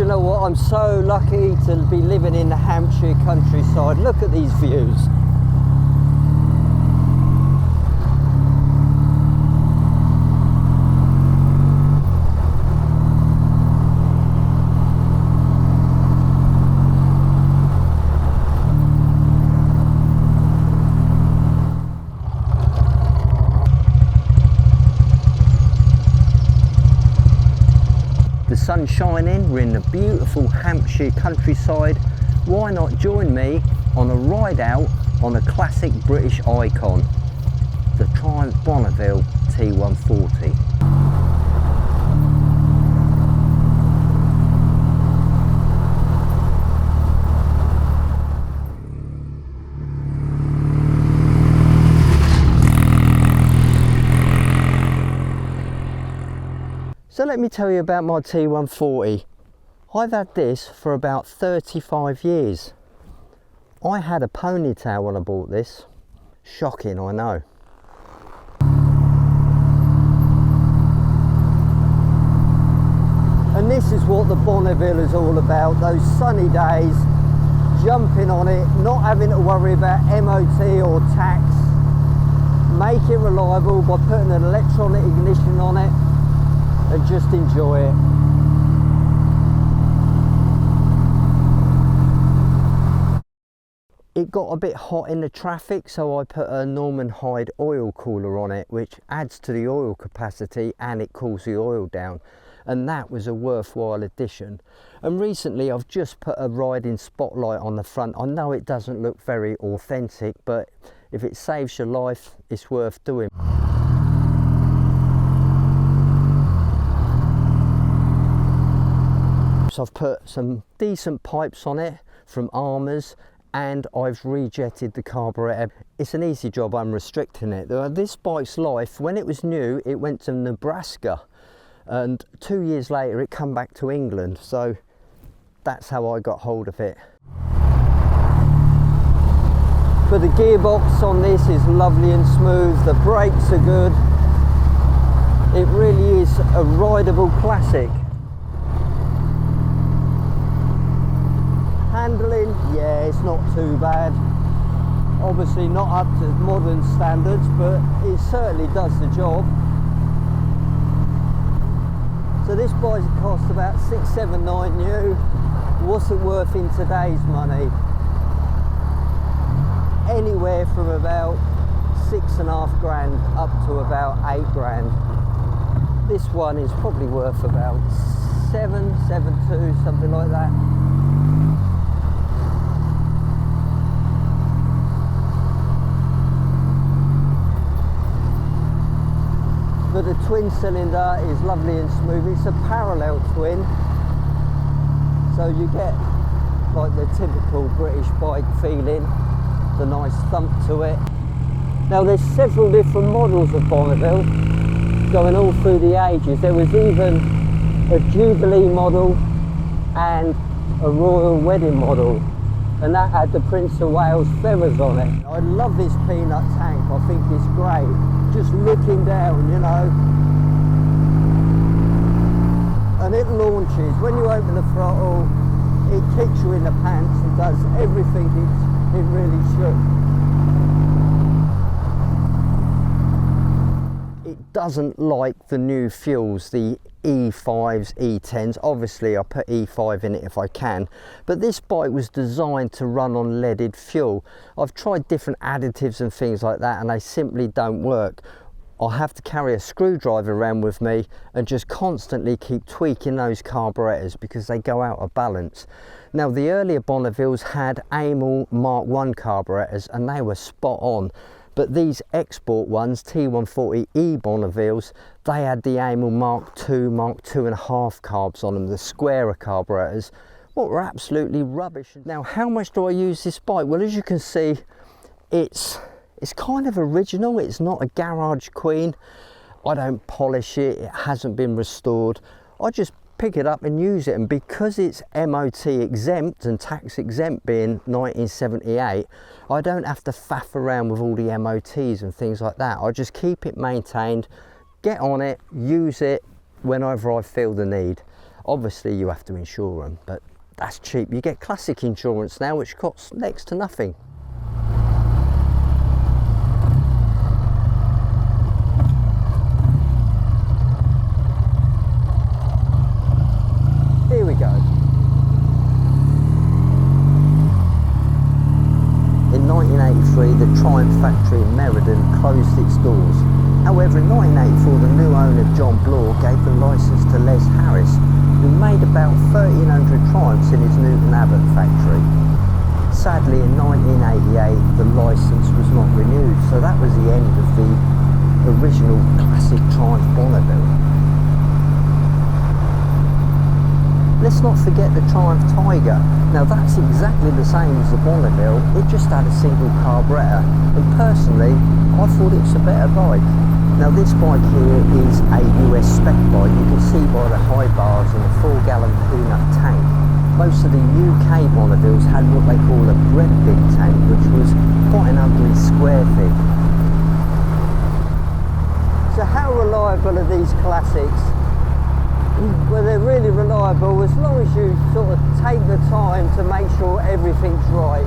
you know what, I'm so lucky to be living in the Hampshire countryside. Look at these views. The sun's shining, we're in the beautiful Hampshire countryside. Why not join me on a ride out on a classic British icon, the Triumph Bonneville T140. So let me tell you about my T140. I've had this for about 35 years. I had a ponytail when I bought this. Shocking, I know. And this is what the Bonneville is all about, those sunny days, jumping on it, not having to worry about MOT or tax. Make it reliable by putting an electronic ignition on it and just enjoy it. It got a bit hot in the traffic, so I put a Norman Hyde oil cooler on it, which adds to the oil capacity and it cools the oil down, and that was a worthwhile addition. And recently I've just put a riding spotlight on the front. I know it doesn't look very authentic, but if it saves your life, it's worth doing. So I've put some decent pipes on it from Armours, and I've rejetted the carburetor. It's an easy job, I'm restricting it. This bike's life, when it was new, it went to Nebraska, and 2 years later it come back to England, so that's how I got hold of it. But the gearbox on this is lovely and smooth, the brakes are good. It really is a rideable classic. Handling, yeah, it's not too bad. Obviously not up to modern standards, but it certainly does the job. So this bike cost about 679 new. What's it worth in today's money? Anywhere from about 6.5 grand up to about 8 grand. This one is probably worth about 7.2, something like that. But the twin cylinder is lovely and smooth. It's a parallel twin, so you get like the typical British bike feeling, the nice thump to it. Now there's several different models of Bonneville going all through the ages. There was even a Jubilee model and a Royal Wedding model, and that had the Prince of Wales feathers on it. I love this peanut tank, I think it's great. Just looking down, you know, and it launches. When you open the throttle, it kicks you in the pants and does everything it really should. It doesn't like the new fuels, the E5s, E10s. Obviously I put E5 in it if I can, but this bike was designed to run on leaded fuel. I've tried different additives and things like that and they simply don't work. I have to carry a screwdriver around with me and just constantly keep tweaking those carburetors because they go out of balance. Now the earlier Bonnevilles had Amel Mark 1 carburetors and they were spot on. But these export ones, T140E Bonnevilles, they had the Amel Mark 2, Mark 2.5 carbs on them, the squarer carburetors, what were absolutely rubbish. Now, how much do I use this bike? Well, as you can see, it's kind of original. It's not a garage queen. I don't polish it. It hasn't been restored. I just pick it up and use it, and because it's MOT exempt and tax exempt being 1978, I don't have to faff around with all the MOTs and things like that. I just keep it maintained, get on it, use it whenever I feel the need. Obviously you have to insure them, but that's cheap. You get classic insurance now, which costs next to nothing. Here we go. In 1983, the Triumph factory in Meriden closed its doors. However, in 1984, the new owner, John Bloor, gave the licence to Les Harris, who made about 1,300 Triumphs in his Newton Abbot factory. Sadly, in 1988, the licence was not renewed, so that was the end of the original classic Triumph Bonneville. Let's not forget the Triumph Tiger. Now that's exactly the same as the Bonneville, it just had a single carburettor, and personally I thought it was a better bike. Now this bike here is a US spec bike. You can see by the high bars and the 4-gallon peanut tank. Most of the UK Bonnevilles had what they call a bread big tank, which was quite an ugly square thing. So how reliable are these classics? Well, they're really reliable as long as you sort of take the time to make sure everything's right.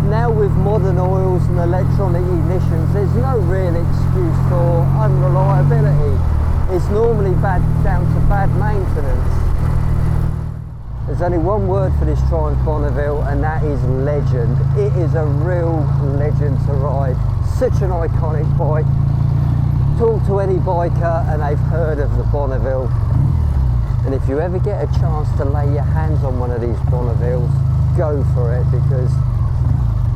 Now with modern oils and electronic ignitions, there's no real excuse for unreliability. It's normally down to bad maintenance. There's only one word for this Triumph Bonneville, and that is legend. It is a real legend to ride. Such an iconic bike. Talk to any biker and they've heard of the Bonneville. And if you ever get a chance to lay your hands on one of these Bonnevilles, go for it, because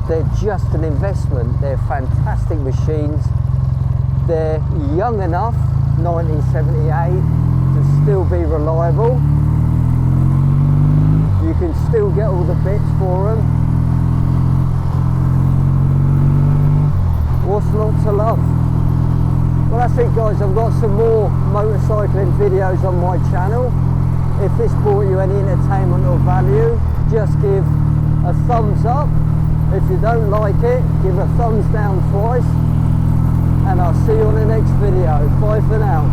they're just an investment. They're fantastic machines. They're young enough, 1978, to still be reliable. You can still get all the bits for them. What's not to love? Well, that's it guys, I've got some more motorcycling videos on my channel. If this brought you any entertainment or value, just give a thumbs up. If you don't like it, give a thumbs down twice. And I'll see you on the next video. Bye for now.